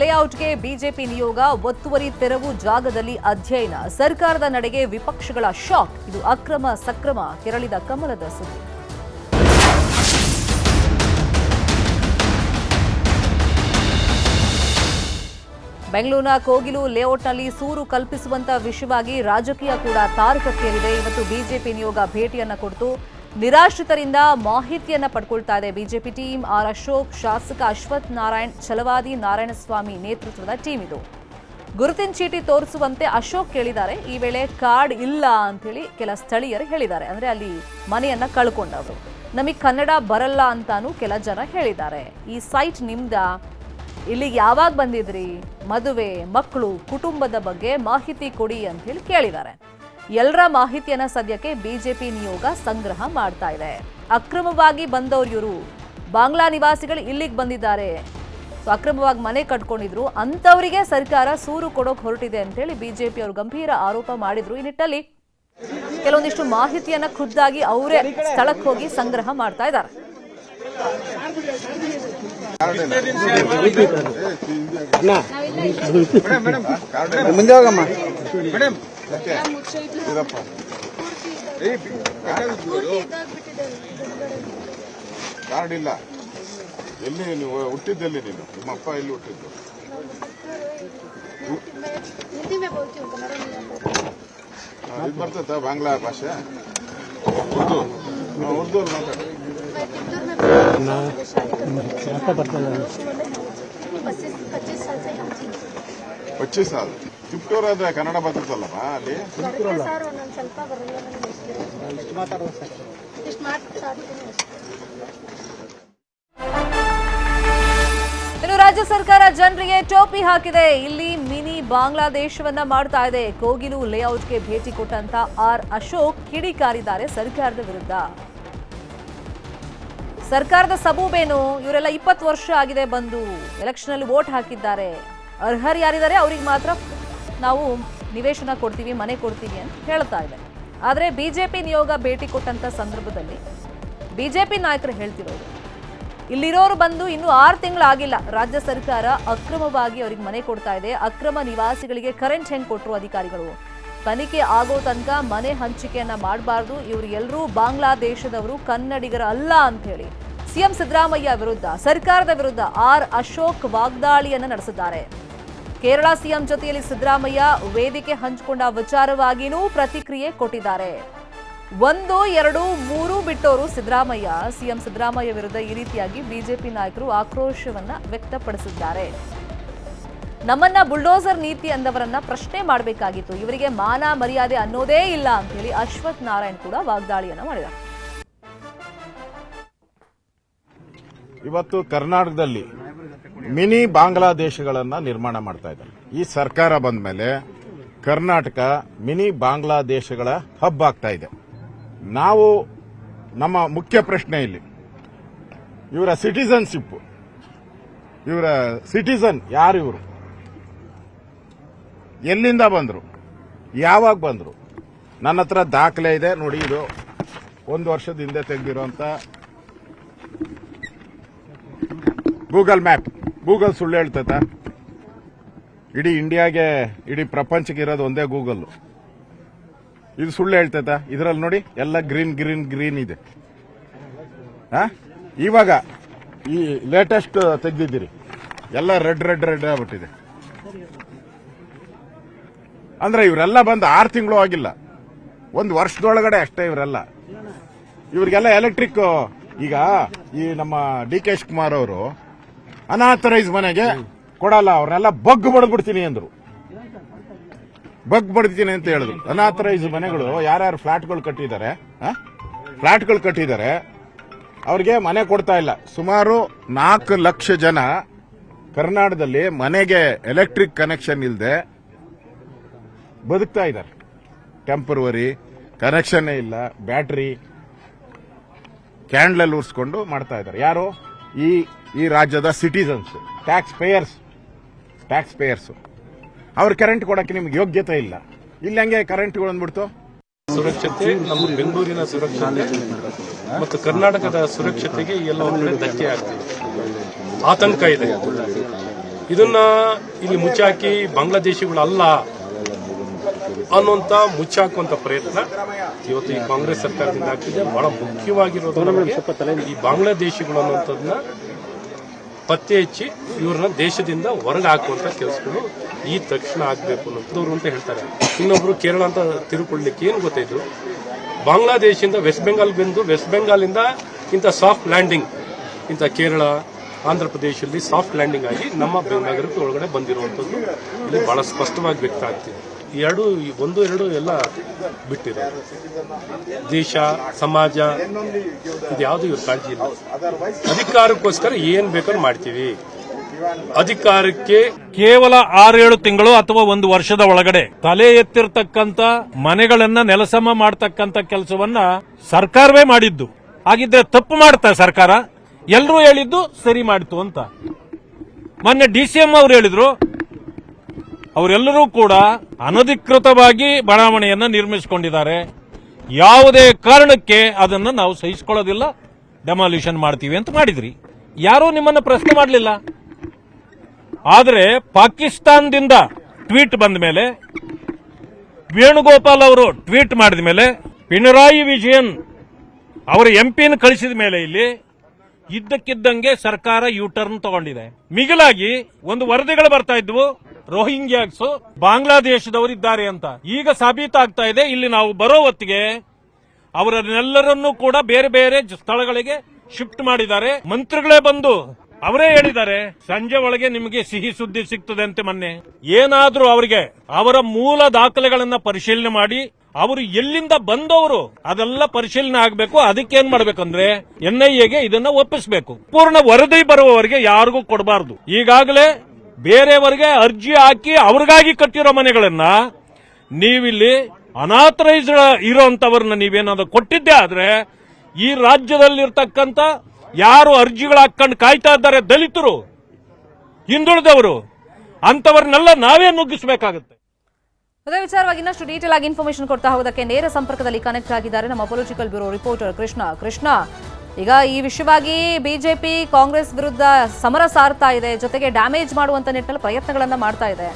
ಲೇಔಟ್ಗೆ BJP ನಿಯೋಗ, ಒತ್ತುವರಿ ತೆರವು ಜಾಗದಲ್ಲಿ ಅಧ್ಯಯನ, ಸರ್ಕಾರದ ನಡೆಗೆ ವಿಪಕ್ಷಗಳ ಶಾಕ್. ಇದು ಅಕ್ರಮ ಸಕ್ರಮ ಕೆರಳಿದ ಕಮಲದ ಸುದ್ದಿ. ಬೆಂಗಳೂರಿನ ಕೋಗಿಲು ಲೇಔಟ್ನಲ್ಲಿ ಸೂರು ಕಲ್ಪಿಸುವಂತ ವಿಷಯವಾಗಿ ರಾಜಕೀಯ ಕೂಡ ತಾರಕಕ್ಕೇರಿದೆ. ಇವತ್ತು ಬಿಜೆಪಿ ನಿಯೋಗ ಭೇಟಿಯನ್ನ ಕೊಡ್ತು ನಿರಾಶ್ರಿತರಿಂದ ಮಾಹಿತಿಯನ್ನ ಪಡ್ಕೊಳ್ತಾ ಇದೆ ಬಿಜೆಪಿ ಟೀಮ್. ಆರ್ ಅಶೋಕ್, ಶಾಸಕ ಅಶ್ವಥ್ ನಾರಾಯಣ್, ಛಲವಾದಿ ನಾರಾಯಣಸ್ವಾಮಿ ನೇತೃತ್ವದ ಟೀಮ್ ಇದು. ಗುರುತಿನ ಚೀಟಿ ತೋರಿಸುವಂತೆ ಅಶೋಕ್ ಕೇಳಿದ್ದಾರೆ. ಈ ವೇಳೆ ಕಾರ್ಡ್ ಇಲ್ಲ ಅಂತೇಳಿ ಕೆಲ ಸ್ಥಳೀಯರು ಹೇಳಿದ್ದಾರೆ. ಅಂದ್ರೆ ಅಲ್ಲಿ ಮನೆಯನ್ನ ಕಳ್ಕೊಂಡವರು. ನಮಗೆ ಕನ್ನಡ ಬರಲ್ಲ ಅಂತಾನೂ ಕೆಲ ಜನ ಹೇಳಿದ್ದಾರೆ. ಈ ಸೈಟ್ ನಿಮ್ದ, ಇಲ್ಲಿಗೆ ಯಾವಾಗ ಬಂದಿದ್ರಿ, ಮದುವೆ, ಮಕ್ಕಳು, ಕುಟುಂಬದ ಬಗ್ಗೆ ಮಾಹಿತಿ ಕೊಡಿ ಅಂತ ಹೇಳಿ ಕೇಳಿದ್ದಾರೆ. ಎಲ್ಲರ ಮಾಹಿತಿಯನ್ನ ಸದ್ಯಕ್ಕೆ ಬಿಜೆಪಿ ನಿಯೋಗ ಸಂಗ್ರಹ ಮಾಡ್ತಾ ಇದೆ. ಅಕ್ರಮವಾಗಿ ಬಂದವರು ಇವರು, ಬಾಂಗ್ಲಾ ನಿವಾಸಿಗಳು ಇಲ್ಲಿಗೆ ಬಂದಿದ್ದಾರೆ, ಅಕ್ರಮವಾಗಿ ಮನೆ ಕಟ್ಕೊಂಡಿದ್ರು, ಅಂತವರಿಗೆ ಸರ್ಕಾರ ಸೂರು ಕೊಡೋಕೆ ಹೊರಟಿದೆ ಅಂತೇಳಿ ಬಿಜೆಪಿ ಅವರು ಗಂಭೀರ ಆರೋಪ ಮಾಡಿದ್ರು. ಈ ನಿಟ್ಟಲ್ಲಿ ಕೆಲವೊಂದಿಷ್ಟು ಮಾಹಿತಿಯನ್ನ ಖುದ್ದಾಗಿ ಅವರೇ ಸ್ಥಳಕ್ಕೆ ಹೋಗಿ ಸಂಗ್ರಹ ಮಾಡ್ತಾ ಇದ್ದಾರೆ. ಕಾರ್ಡ್ ಇಲ್ಲ. ಎಲ್ಲಿ ನೀವು ಹುಟ್ಟಿದ್ದಲ್ಲಿ? ನೀನು ನಿಮ್ಮ ಅಪ್ಪ ಎಲ್ಲಿ ಹುಟ್ಟಿದ್ದು? ಇದು ಬರ್ತದ ಬಾಂಗ್ಲಾ ಭಾಷೆ? ಉರ್ದು ಉರ್ದು ಮಾತಾಡ. 25 ಸಾಲ ಚಿಕ್ಕೂರಾದ್ರೆ ಕನ್ನಡ ಬರ್ತದಲ್ಲಮ್ಮ ಅಲ್ಲಿ. ಇನ್ನು ರಾಜ್ಯ ಸರ್ಕಾರ ಜನರಿಗೆ ಟೋಪಿ ಹಾಕಿದೆ. ಇಲ್ಲಿ ಮಿನಿ ಬಾಂಗ್ಲಾದೇಶವನ್ನ ಮಾಡ್ತಾ ಇದೆ. ಕೋಗಿಲು ಲೇಔಟ್ಗೆ ಭೇಟಿ ಕೊಟ್ಟಂತ ಆರ್ ಅಶೋಕ್ ಕಿಡಿಕಾರಿದ್ದಾರೆ ಸರ್ಕಾರದ ವಿರುದ್ಧ. ಸರ್ಕಾರದ ಸಬೂಬೇನು, ಇವರೆಲ್ಲ 20 ವರ್ಷ ಆಗಿದೆ ಬಂದು, ಎಲೆಕ್ಷನ್ ಅಲ್ಲಿ ವೋಟ್ ಹಾಕಿದ್ದಾರೆ, ಅರ್ಹರು ಯಾರಿದ್ದಾರೆ ಅವ್ರಿಗೆ ಮಾತ್ರ ನಾವು ನಿವೇಶನ ಕೊಡ್ತೀವಿ, ಮನೆ ಕೊಡ್ತೀವಿ ಅಂತ ಹೇಳ್ತಾ ಇದೆ. ಆದರೆ ಬಿಜೆಪಿ ನಿಯೋಗ ಭೇಟಿ ಕೊಟ್ಟಂತ ಸಂದರ್ಭದಲ್ಲಿ ಬಿಜೆಪಿ ನಾಯಕರು ಹೇಳ್ತಿರೋದು, ಇಲ್ಲಿರೋರು ಬಂದು ಇನ್ನೂ 6 ತಿಂಗಳಾಗಿಲ್ಲ, ರಾಜ್ಯ ಸರ್ಕಾರ ಅಕ್ರಮವಾಗಿ ಅವ್ರಿಗೆ ಮನೆ ಕೊಡ್ತಾ ಇದೆ, ಅಕ್ರಮ ನಿವಾಸಿಗಳಿಗೆ ಕರೆಂಟ್ ಹೆಂಗ್ ಕೊಟ್ಟರು ಅಧಿಕಾರಿಗಳು, ತನಿಖೆ ಆಗೋ ತನಕ ಮನೆ ಹಂಚಿಕೆಯನ್ನ ಮಾಡಬಾರ್ದು, ಇವರು ಎಲ್ಲರೂ ಬಾಂಗ್ಲಾದೇಶದವರು, ಕನ್ನಡಿಗರ ಅಲ್ಲ ಅಂತ ಹೇಳಿ ಸಿಎಂ ಸಿದ್ದರಾಮಯ್ಯ ವಿರುದ್ಧ, ಸರ್ಕಾರದ ವಿರುದ್ಧ ಆರ್ ಅಶೋಕ್ ವಾಗ್ದಾಳಿಯನ್ನ ನಡೆಸಿದ್ದಾರೆ. ಕೇರಳ ಸಿಎಂ ಜೊತೆಯಲ್ಲಿ ಸಿದ್ದರಾಮಯ್ಯ ವೇದಿಕೆ ಹಂಚಿಕೊಂಡ ವಿಚಾರವಾಗಿಯೂ ಪ್ರತಿಕ್ರಿಯೆ ಕೊಟ್ಟಿದ್ದಾರೆ. 1, 2, 3 ಬಿಟ್ಟವರು ಸಿದ್ದರಾಮಯ್ಯ. ಸಿಎಂ ಸಿದ್ದರಾಮಯ್ಯ ವಿರುದ್ಧ ಈ ರೀತಿಯಾಗಿ ಬಿಜೆಪಿ ನಾಯಕರು ಆಕ್ರೋಶವನ್ನ ವ್ಯಕ್ತಪಡಿಸಿದ್ದಾರೆ. ನಮ್ಮನ್ನ ಬುಲ್ಡೋಸರ್ ನೀತಿ ಅಂದವರನ್ನ ಪ್ರಶ್ನೆ ಮಾಡಬೇಕಾಗಿತ್ತು, ಇವರಿಗೆ ಮಾನ ಮರ್ಯಾದೆ ಅನ್ನೋದೇ ಇಲ್ಲ ಅಂತ ಹೇಳಿ ಅಶ್ವಥ್ ನಾರಾಯಣ್ ಕೂಡ ವಾಗ್ದಾಳಿಯನ್ನ ಮಾಡಿದ್ದಾರೆ. ಇವತ್ತು ಕರ್ನಾಟಕದಲ್ಲಿ ಮಿನಿ ಬಾಂಗ್ಲಾದೇಶಗಳನ್ನ ನಿರ್ಮಾಣ ಮಾಡ್ತಾ ಇದ್ದಾರೆ. ಈ ಸರ್ಕಾರ ಬಂದ ಮೇಲೆ ಕರ್ನಾಟಕ ಮಿನಿ ಬಾಂಗ್ಲಾದೇಶಗಳ ಹಬ್ ಆಗ್ತಾ ಇದೆ. ನಾವು ನಮ್ಮ ಮುಖ್ಯ ಪ್ರಶ್ನೆ ಇಲ್ಲಿ ಇವರ ಸಿಟಿಸನ್ಶಿಪ್, ಇವರ ಸಿಟಿಸನ್ ಯಾರು, ಇವರು ಎಲ್ಲಿಂದ ಬಂದ್ರು, ಯಾವಾಗ ಬಂದ್ರು? ನನ್ನ ಹತ್ರ ದಾಖಲೆ ಇದೆ ನೋಡಿ. ಇದು 1 ವರ್ಷದ ಹಿಂದೆ ತೆಗೆದಿರುವಂತ ಗೂಗಲ್ ಮ್ಯಾಪ್. ಗೂಗಲ್ ಸುಳ್ಳು ಹೇಳ್ತೈತ? ಇಡೀ ಇಂಡಿಯಾಗೆ, ಇಡೀ ಪ್ರಪಂಚಕ್ಕೆ ಇರೋದು ಒಂದೇ ಗೂಗಲ್. ಇದು ಸುಳ್ಳು ಹೇಳ್ತೈತ? ಇದರಲ್ಲಿ ನೋಡಿ ಎಲ್ಲ ಗ್ರೀನ್ ಗ್ರೀನ್ ಗ್ರೀನ್ ಇದೆ. ಇವಾಗ ಈ ಲೇಟೆಸ್ಟ್ ತೆಗೆದಿದ್ದೀರಿ ಎಲ್ಲ ರೆಡ್ ರೆಡ್ ರೆಡ್ ಆಗ್ಬಿಟ್ಟಿದೆ. ಅಂದ್ರೆ ಇವರೆಲ್ಲ ಬಂದು 6 ತಿಂಗಳು ಆಗಿಲ್ಲ, 1 ವರ್ಷದೊಳಗಡೆ ಅಷ್ಟೇ ಇವರೆಲ್ಲ. ಇವ್ರಿಗೆಲ್ಲ ಎಲೆಕ್ಟ್ರಿಕ್. ಈಗ ಈ ನಮ್ಮ ಡಿ ಕೆ ಶಿವಕುಮಾರ್ ಅವರು ಅನಾಥರೈಸ್ ಮನೆಗೆ ಕೊಡಲ್ಲ, ಅವ್ರನ್ನೆಲ್ಲ ಬಗ್ ಬಡ್ಬಿಡ್ತೀನಿ ಅಂದ್ರು. ಬಗ್ ಬಡ್ತೀನಿ ಅಂತ ಹೇಳಿದ್ರು. ಅನಾಥರೈಸ್ ಮನೆಗಳು ಯಾರ್ಯಾರು ಫ್ಲಾಟ್ಗಳು ಕಟ್ಟಿದ್ದಾರೆ ಅವ್ರಿಗೆ ಮನೆ ಕೊಡ್ತಾ ಇಲ್ಲ. ಸುಮಾರು 4 ಲಕ್ಷ ಜನ ಕರ್ನಾಟಕದಲ್ಲಿ ಮನೆಗೆ ಎಲೆಕ್ಟ್ರಿಕ್ ಕನೆಕ್ಷನ್ ಇಲ್ಲದೆ ಬದುಕ್ತಾ ಇದ್ದಾರೆ. ಟೆಂಪರವರಿ ಕನೆಕ್ಷನ್ ಇಲ್ಲ, ಬ್ಯಾಟರಿ ಕ್ಯಾಂಡಲ್ ಉರ್ಸ್ಕೊಂಡು ಮಾಡ್ತಾ ಇದ್ದಾರೆ. ಯಾರು? ಈ ರಾಜ್ಯದ ಸಿಟಿಸನ್ಸ್, ಟ್ಯಾಕ್ಸ್ ಪೇಯರ್ಸ್. ಅವ್ರ ಕರೆಂಟ್ ಕೊಡಕ್ಕೆ ನಿಮ್ಗೆ ಯೋಗ್ಯತೆ ಇಲ್ಲ. ಇಲ್ಲಿ ಹಂಗೆ ಕರೆಂಟ್ ಬಂದ್ಬಿಡ್ತು. ಸುರಕ್ಷತೆ, ನಮ್ಮ ಬೆಂಗಳೂರಿನ ಸುರಕ್ಷತೆ ಮತ್ತು ಕರ್ನಾಟಕದ ಸುರಕ್ಷತೆಗೆ ಎಲ್ಲ ಒಂದು ಧಕ್ಕೆ ಆಗ್ತಿದೆ, ಆತಂಕ ಇದೆ. ಇದನ್ನ ಇಲ್ಲಿ ಮುಚ್ಚಾಕಿ ಬಾಂಗ್ಲಾದೇಶಿಗಳಲ್ಲ ಅನ್ನುವಂತ ಮುಚ್ಚಾಕುವಂತ ಪ್ರಯತ್ನ ಇವತ್ತು ಈ ಕಾಂಗ್ರೆಸ್ ಸರ್ಕಾರದಿಂದ ಆಗ್ತಿದೆ. ಬಹಳ ಮುಖ್ಯವಾಗಿರೋದು ಈ ಬಾಂಗ್ಲಾದೇಶಿಗಳು ಅನ್ನುವಂಥದ್ದನ್ನ ಪತ್ತೆ ಹಚ್ಚಿ ಇವ್ರನ್ನ ದೇಶದಿಂದ ಹೊರಗೆ ಹಾಕುವಂತ ಕೆಲಸಗಳು ಈ ತಕ್ಷಣ ಆಗ್ಬೇಕು ಅನ್ನೋದವ್ರು ಅಂತ ಹೇಳ್ತಾರೆ. ಇನ್ನೊಬ್ರು ಕೇರಳ ಅಂತ ತಿರುಕೊಳ್ಳಿಕ್ಕೆ ಏನು ಗೊತ್ತಾಯ್ತು, ಬಾಂಗ್ಲಾದೇಶದಿಂದ ವೆಸ್ಟ್ ಬೆಂಗಾಲ್ ಬಂದು ವೆಸ್ಟ್ ಬೆಂಗಾಲಿಂದ ಇಂಥ ಸಾಫ್ಟ್ ಲ್ಯಾಂಡಿಂಗ್ ಇಂಥ ಕೇರಳ ಆಂಧ್ರ ಪ್ರದೇಶದಲ್ಲಿ ಸಾಫ್ಟ್ ಲ್ಯಾಂಡಿಂಗ್ ಆಗಿ ನಮ್ಮ ನಗರಕ್ಕೆ ಒಳಗಡೆ ಬಂದಿರುವಂಥದ್ದು ಇಲ್ಲಿ ಬಹಳ ಸ್ಪಷ್ಟವಾಗಿ ವ್ಯಕ್ತ ಆಗ್ತಿದೆ. ಒಂದು ಎರಡು ಎಲ್ಲ ಬಿಟ್ಟಿದೆ. ದೇಶ ಸಮಾಜ ಇದ್ಯಾವುದು ಇವ್ರ ಕಾಳಜಿ ಇಲ್ಲ. ಅಧಿಕಾರಕ್ಕೋಸ್ಕರ ಏನ್ ಬೇಕಾದ್ರೂ ಮಾಡ್ತೀವಿ. ಅಧಿಕಾರಕ್ಕೆ ಕೇವಲ 6-7 ತಿಂಗಳು ಅಥವಾ 1 ವರ್ಷದ ಒಳಗಡೆ ತಲೆ ಎತ್ತಿರ್ತಕ್ಕಂತ ಮನೆಗಳನ್ನ ನೆಲಸಮ ಮಾಡತಕ್ಕಂತ ಕೆಲಸವನ್ನ ಸರ್ಕಾರವೇ ಮಾಡಿದ್ದು. ಹಾಗಿದ್ರೆ ತಪ್ಪು ಮಾಡ್ತಾ ಸರ್ಕಾರ? ಎಲ್ಲರೂ ಹೇಳಿದ್ದು ಸರಿ ಮಾಡಿತು ಅಂತ. ಮೊನ್ನೆ DCM ಅವರು ಹೇಳಿದ್ರು, ಅವರೆಲ್ಲರೂ ಕೂಡ ಅನಧಿಕೃತವಾಗಿ ಬಡಾವಣೆಯನ್ನ ನಿರ್ಮಿಸಿಕೊಂಡಿದ್ದಾರೆ, ಯಾವುದೇ ಕಾರಣಕ್ಕೆ ಅದನ್ನು ನಾವು ಸಹಿಸಿಕೊಳ್ಳೋದಿಲ್ಲ, ಡೆಮಾಲಿಷನ್ ಮಾಡ್ತೀವಿ ಅಂತ ಮಾಡಿದ್ರಿ. ಯಾರೂ ನಿಮ್ಮನ್ನ ಪ್ರಶ್ನೆ ಮಾಡಲಿಲ್ಲ. ಆದರೆ ಪಾಕಿಸ್ತಾನದಿಂದ ಟ್ವೀಟ್ ಬಂದ ಮೇಲೆ, ವೇಣುಗೋಪಾಲ್ ಅವರು ಟ್ವೀಟ್ ಮಾಡಿದ ಮೇಲೆ, ಪಿಣರಾಯಿ ವಿಜಯನ್ ಅವರ ಎಂಪಿನ ಕಳಿಸಿದ ಮೇಲೆ ಇಲ್ಲಿ ಇದ್ದಕ್ಕಿದ್ದಂಗೆ ಸರ್ಕಾರ ಯೂಟರ್ನ್ ತಗೊಂಡಿದೆ. ಮಿಗಿಲಾಗಿ ಒಂದು ವರದಿಗಳು ಬರ್ತಾ ಇದ್ವು, ರೋಹಿಂಗ್ಯಾಸ್ ಬಾಂಗ್ಲಾದೇಶದವರಿದ್ದಾರೆ ಅಂತ. ಈಗ ಸಾಬೀತಾಗ್ತಾ ಇದೆ, ಇಲ್ಲಿ ನಾವು ಬರೋ ಹೊತ್ತಿಗೆ ಅವರನ್ನೆಲ್ಲರನ್ನೂ ಕೂಡ ಬೇರೆ ಬೇರೆ ಸ್ಥಳಗಳಿಗೆ ಶಿಫ್ಟ್ ಮಾಡಿದ್ದಾರೆ. ಮಂತ್ರಿಗಳೇ ಬಂದು ಅವರೇ ಹೇಳಿದ್ದಾರೆ, ಸಂಜೆ ಒಳಗೆ ನಿಮಗೆ ಸಿಹಿ ಸುದ್ದಿ ಸಿಗ್ತದೆ ಅಂತ. ಮೊನ್ನೆ ಏನಾದ್ರೂ ಅವರಿಗೆ ಅವರ ಮೂಲ ದಾಖಲೆಗಳನ್ನ ಪರಿಶೀಲನೆ ಮಾಡಿ, ಅವರು ಎಲ್ಲಿಂದ ಬಂದವರು ಅದೆಲ್ಲ ಪರಿಶೀಲನೆ ಆಗಬೇಕು. ಅದಕ್ಕೇನ್ ಮಾಡ್ಬೇಕಂದ್ರೆ NIAಗೆ ಇದನ್ನ ಒಪ್ಪಿಸಬೇಕು. ಪೂರ್ಣ ವರದಿ ಬರುವವರೆಗೆ ಯಾರಿಗೂ ಕೊಡಬಾರದು. ಈಗಾಗಲೇ ಬೇರೆಯವರಿಗೆ ಅರ್ಜಿ ಹಾಕಿ ಅವ್ರಿಗಾಗಿ ಕಟ್ಟಿರೋ ಮನೆಗಳನ್ನ ನೀವಿಲ್ಲಿ ಅನಾಥರೈಸ್ಡ್ ಇರೋಂತವ್ರನ್ನ ನೀವೇನಾದ್ರು ಕೊಟ್ಟಿದ್ದೆ ಆದ್ರೆ, ಈ ರಾಜ್ಯದಲ್ಲಿರ್ತಕ್ಕಂಥ ಯಾರು ಅರ್ಜಿಗಳು ಹಾಕೊಂಡು ಕಾಯ್ತಾ ಇದ್ದಾರೆ, ದಲಿತರು, ಹಿಂದುಳಿದವರು, ಅಂತವರನ್ನೆಲ್ಲ ನಾವೇ ನುಗ್ಗಿಸಬೇಕಾಗುತ್ತೆ. ಅದೇ ವಿಚಾರವಾಗಿ ಇನ್ನಷ್ಟು ಡೀಟೇಲ್ ಆಗಿ ಇನ್ಫಾರ್ಮೇಶನ್ ಕೊಡ್ತಾ ಹೋಗೋದಕ್ಕೆ ನೇರ ಸಂಪರ್ಕದಲ್ಲಿ ಕನೆಕ್ಟ್ ಆಗಿದ್ದಾರೆ ನಮ್ಮ ಪೊಲಿಟಿಕಲ್ ಬ್ಯೂರೋ ರಿಪೋರ್ಟರ್ ಕೃಷ್ಣ. ಈಗ ಈ ವಿಷಯವಾಗಿ ಬಿಜೆಪಿ ಕಾಂಗ್ರೆಸ್ ವಿರುದ್ಧ ಸಮರ ಸಾರ್ತಾ ಇದೆ, ಜೊತೆಗೆ ಡ್ಯಾಮೇಜ್ ಮಾಡುವಂತ ನಿಟ್ಟಿನಲ್ಲಿ ಪ್ರಯತ್ನಗಳನ್ನ ಮಾಡ್ತಾ ಇದೆ.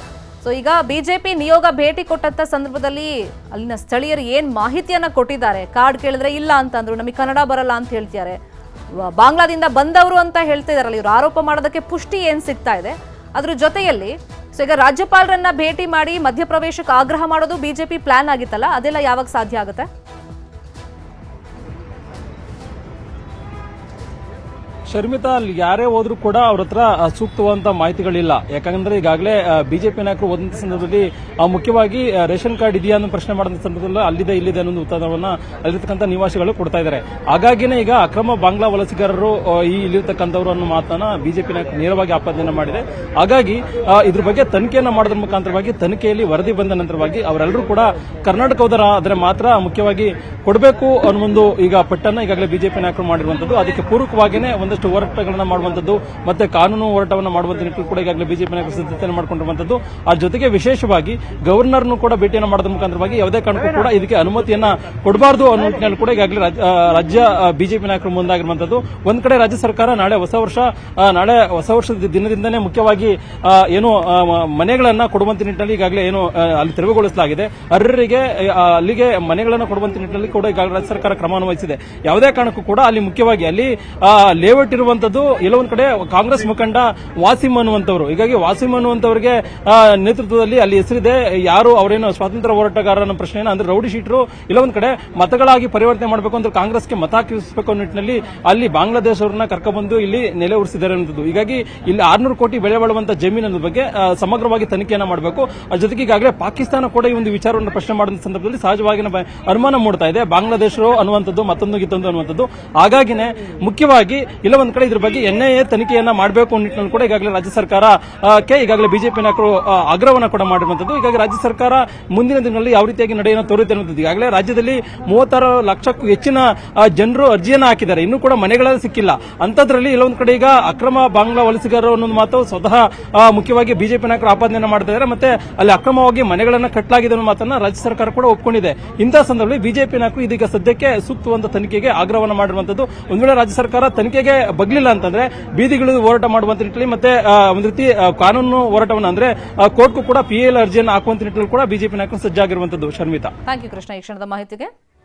ಸೊ ಈಗ ಬಿಜೆಪಿ ನಿಯೋಗ ಭೇಟಿ ಕೊಟ್ಟಂತ ಸಂದರ್ಭದಲ್ಲಿ ಅಲ್ಲಿನ ಸ್ಥಳೀಯರು ಏನ್ ಮಾಹಿತಿಯನ್ನ ಕೊಟ್ಟಿದ್ದಾರೆ? ಕಾರ್ಡ್ ಕೇಳಿದ್ರೆ ಇಲ್ಲ ಅಂತಂದ್ರು, ನಮಗೆ ಕನ್ನಡ ಬರಲ್ಲ ಅಂತ ಹೇಳ್ತಿದ್ದಾರೆ, ಬಾಂಗ್ಲಾದಿಂದ ಬಂದವರು ಅಂತ ಹೇಳ್ತಾ ಇದಾರಲ್ಲ, ಇವರು ಆರೋಪ ಮಾಡೋದಕ್ಕೆ ಪುಷ್ಟಿ ಏನ್ ಸಿಗ್ತಾ ಇದೆ? ಅದ್ರ ಜೊತೆಯಲ್ಲಿ ಸೊ ಈಗ ರಾಜ್ಯಪಾಲರನ್ನ ಭೇಟಿ ಮಾಡಿ ಮಧ್ಯಪ್ರವೇಶಕ್ಕೆ ಆಗ್ರಹ ಮಾಡೋದು ಬಿಜೆಪಿ ಪ್ಲಾನ್ ಆಗಿತ್ತಲ್ಲ, ಅದೆಲ್ಲ ಯಾವಾಗ ಸಾಧ್ಯ ಆಗುತ್ತೆ? ಶರ್ಮಿತಾ, ಅಲ್ಲಿ ಯಾರೇ ಹೋದ್ರೂ ಕೂಡ ಅವ್ರ ಹತ್ರ ಸೂಕ್ತವಾದಂತ ಮಾಹಿತಿಗಳಿಲ್ಲ. ಯಾಕಂದ್ರೆ ಈಗಾಗಲೇ ಬಿಜೆಪಿ ನಾಯಕರು ಒಂದಂತ ಸಂದರ್ಭದಲ್ಲಿ ಮುಖ್ಯವಾಗಿ ರೇಷನ್ ಕಾರ್ಡ್ ಇದೆಯಾ ಅನ್ನೋ ಪ್ರಶ್ನೆ ಮಾಡಿದ ಸಂದರ್ಭದಲ್ಲಿ ಅಲ್ಲಿದೆ ಇಲ್ಲಿದೆ ಅನ್ನೋ ಉತ್ತರವನ್ನ ಅಲ್ಲಿರ್ತಕ್ಕಂಥ ನಿವಾಸಿಗಳು ಕೊಡ್ತಾ ಇದ್ದಾರೆ. ಹಾಗಾಗಿನೇ ಈಗ ಅಕ್ರಮ ಬಾಂಗ್ಲಾ ವಲಸಿಗರರು ಇಲ್ಲಿರ್ತಕ್ಕಂಥವ್ರು ಅನ್ನೋ ಮಾತನ್ನ ಬಿಜೆಪಿ ನಾಯಕರು ನೇರವಾಗಿ ಆಪಾದನೆ ಮಾಡಿದೆ. ಹಾಗಾಗಿ ಇದ್ರ ಬಗ್ಗೆ ತನಿಖೆಯನ್ನ ಮಾಡೋದ್ರ ಮುಖಾಂತರವಾಗಿ ತನಿಖೆಯಲ್ಲಿ ವರದಿ ಬಂದ ನಂತರವಾಗಿ ಅವರೆಲ್ಲರೂ ಕೂಡ ಕರ್ನಾಟಕದವರಾದ್ರೆ ಮಾತ್ರ ಮುಖ್ಯವಾಗಿ ಕೊಡಬೇಕು ಅನ್ನೋ ಒಂದು ಈಗ ಪಟ್ಟನ್ನ ಈಗಾಗಲೇ ಬಿಜೆಪಿ ನಾಯಕರು ಮಾಡಿರುವಂತದ್ದು. ಅದಕ್ಕೆ ಪೂರಕವಾಗಿಯೇ ಒಂದಷ್ಟು ಹೋರಾಟಗಳನ್ನ ಮಾಡುವಂತದ್ದು ಮತ್ತೆ ಕಾನೂನು ಹೋರಾಟವನ್ನ ಮಾಡುವಂತ ನಿಟ್ಟಿನಲ್ಲಿ ಕೂಡ ಈಗಾಗಲೇ ಬಿಜೆಪಿ ನಾಯಕರು ಸಿದ್ಧತೆಯನ್ನು ಮಾಡಿಕೊಂಡಿರುವಂತದ್ದು. ಆ ಜೊತೆಗೆ ವಿಶೇಷವಾಗಿ ಗವರ್ನರ್ನು ಕೂಡ ಭೇಟಿಯನ್ನು ಮಾಡೋದ್ರ ಮುಖಾಂತರವಾಗಿ ಯಾವುದೇ ಕಾರಣಕ್ಕೂ ಕೂಡ ಇದಕ್ಕೆ ಅನುಮತಿಯನ್ನ ಕೊಡಬಾರದು ಅನ್ನೋ ನಿಟ್ಟಿನಲ್ಲಿ ಕೂಡ ಈಗಾಗಲೇ ರಾಜ್ಯ ಬಿಜೆಪಿ ನಾಯಕರು ಮುಂದಾಗಿರುವಂತದ್ದು. ಒಂದ್ ಕಡೆ ರಾಜ್ಯ ಸರ್ಕಾರ ನಾಳೆ ಹೊಸ ವರ್ಷದ ದಿನದಿಂದನೇ ಮುಖ್ಯವಾಗಿ ಏನು ಮನೆಗಳನ್ನ ಕೊಡುವಂತ ನಿಟ್ಟಿನಲ್ಲಿ ಈಗಾಗಲೇ ಏನು ಅಲ್ಲಿ ತೆರವುಗೊಳಿಸಲಾಗಿದೆ. ಅರ್ಹರಿಗೆ ಅಲ್ಲಿಗೆ ಮನೆಗಳನ್ನ ಕೊಡುವಂತ ನಿಟ್ಟಿನಲ್ಲಿ ಕೂಡ ಈಗಾಗಲೇ ರಾಜ್ಯ ಸರ್ಕಾರ ಕ್ರಮವನ್ನು ವಹಿಸಿದೆ. ಯಾವುದೇ ಕಾರಣಕ್ಕೂ ಕೂಡ ಅಲ್ಲಿ ಮುಖ್ಯವಾಗಿ ಅಲ್ಲಿ ಲೇಔಟ್ ಇರುವಂತದ್ದು ಎಲ್ಲೊಂದ್ ಕಡೆ ಕಾಂಗ್ರೆಸ್ ಮುಖಂಡ ವಾಸಿಂ ಅನ್ನುವಂಥವ್ರು, ಹೀಗಾಗಿ ವಾಸಿಂ ಅನ್ನುವಂಥವ್ರಿಗೆ ನೇತೃತ್ವದಲ್ಲಿ ಅಲ್ಲಿ ಹೆಸರಿದೆ. ಯಾರು ಅವರೇನು ಸ್ವಾತಂತ್ರ್ಯ ಹೋರಾಟಗಾರರ ಪ್ರಶ್ನೆಯನ್ನು ಅಂದ್ರೆ ರೌಡಿ ಶೀಟರು ಎಲ್ಲೊಂದ್ ಕಡೆ ಮತಗಳಾಗಿ ಪರಿವರ್ತನೆ ಮಾಡಬೇಕು ಅಂದ್ರೆ ಕಾಂಗ್ರೆಸ್ಗೆ ಮತ ಹಾಕಿಸಬೇಕು ಅನ್ನೋ ನಿಟ್ಟಿನಲ್ಲಿ ಅಲ್ಲಿ ಬಾಂಗ್ಲಾದೇಶವ್ರನ್ನ ಕರ್ಕೊಂಡ್ಬಂದು ಇಲ್ಲಿ ನೆಲೆ ಉರಿಸಿದ್ದಾರೆ ಅನ್ನೋದು. ಹೀಗಾಗಿ ಇಲ್ಲಿ 600 ಕೋಟಿ ಬೆಲೆ ಬಾಳುವಂತ ಜಮೀನು ಅನ್ನೋದ್ರ ಬಗ್ಗೆ ಸಮಗ್ರವಾಗಿ ತನಿಖೆಯನ್ನ ಮಾಡಬೇಕು. ಅದ್ರ ಜೊತೆಗೆ ಈಗಾಗಲೇ ಪಾಕಿಸ್ತಾನ ಕೂಡ ಈ ಒಂದು ವಿಚಾರವನ್ನು ಪ್ರಶ್ನೆ ಮಾಡಿದ ಸಂದರ್ಭದಲ್ಲಿ ಸಹಜವಾಗಿ ಅನುಮಾನ ಮೂಡ್ತಾ ಇದೆ, ಬಾಂಗ್ಲಾದೇಶರು ಅನ್ನುವಂಥದ್ದು ಮತ್ತೊಂದು ಗಿತ್ತೊಂದು ಅನ್ನುವಂಥದ್ದು. ಹಾಗಾಗಿನೇ ಮುಖ್ಯವಾಗಿ ಇಲ್ಲ ಒಂದ್ ಕಡೆ ಇದ್ರ ಬಗ್ಗೆ NIA ತನಿಖೆಯನ್ನ ಮಾಡಬೇಕು ನಿಟ್ಟಿನಲ್ಲಿ ಕೂಡ ಈಗಾಗಲೇ ರಾಜ್ಯ ಸರ್ಕಾರಕ್ಕೆ ಈಗಾಗಲೇ ಬಿಜೆಪಿ ನಾಯಕರು ಆಗ್ರಹವನ್ನ ಕೂಡ ಮಾಡಿರುವಂತದ್ದು. ಹೀಗಾಗಿ ರಾಜ್ಯ ಸರ್ಕಾರ ಮುಂದಿನ ದಿನಗಳಲ್ಲಿ ಯಾವ ರೀತಿಯಾಗಿ ನಡೆಯನ್ನು ತೋರುತ್ತೆ ಅನ್ನೋದು. ಈಗಾಗಲೇ ರಾಜ್ಯದಲ್ಲಿ 36 ಲಕ್ಷಕ್ಕೂ ಹೆಚ್ಚಿನ ಜನರು ಅರ್ಜಿಯನ್ನ ಹಾಕಿದ್ದಾರೆ, ಇನ್ನೂ ಕೂಡ ಮನೆಗಳಲ್ಲಿ ಸಿಕ್ಕಿಲ್ಲ. ಅಂತದ್ರಲ್ಲಿ ಇಲ್ಲೊಂದ್ ಕಡೆ ಈಗ ಅಕ್ರಮ ಬಾಂಗ್ಲಾ ವಲಸಿಗರು ಅನ್ನೋ ಮಾತು ಸ್ವತಃ ಮುಖ್ಯವಾಗಿ ಬಿಜೆಪಿ ನಾಯಕರು ಆಪಾದನೆ ಮಾಡ್ತಾ ಇದ್ದಾರೆ. ಮತ್ತೆ ಅಲ್ಲಿ ಅಕ್ರಮವಾಗಿ ಮನೆಗಳನ್ನ ಕಟ್ಟಲಾಗಿದೆ ಅನ್ನೋ ಮಾತನ್ನ ರಾಜ್ಯ ಸರ್ಕಾರ ಕೂಡ ಒಪ್ಕೊಂಡಿದೆ. ಇಂತಹ ಸಂದರ್ಭದಲ್ಲಿ ಬಿಜೆಪಿ ನಾಯಕರು ಇದೀಗ ಸದ್ಯಕ್ಕೆ ಸೂಕ್ತವಾದ ತನಿಖೆಗೆ ಆಗ್ರಹವನ್ನ ಮಾಡಿರುವಂತದ್ದು. ಒಂದ್ ವೇಳೆ ರಾಜ್ಯ ಸರ್ಕಾರ ತನಿಖೆಗೆ ಬಗ್ಲಿಲ್ಲ ಅಂತಂದ್ರೆ ಬೀದಿಗಳು ಹೋರಾಟ ಮಾಡುವಂತ ನಿಟ್ಟಿನಲ್ಲಿ ಮತ್ತೆ ಒಂದು ರೀತಿ ಕಾನೂನು ಹೋರಾಟವನ್ನು ಅಂದ್ರೆ ಕೋರ್ಟ್ಗೂ ಕೂಡ PIL ಅರ್ಜಿಯನ್ನು ಹಾಕುವಂತ ನಿಟ್ಟಿನಲ್ಲಿ ಕೂಡ ಬಿಜೆಪಿ ನಾಯಕರು ಸಜ್ಜಾಗಿರುವಂತದ್ದು. ಶರ್ಮಿತಾ, ಥ್ಯಾಂಕ್ ಯು ಕೃಷ್ಣ ಈ ಕ್ಷಣದ ಮಾಹಿತಿಗೆ.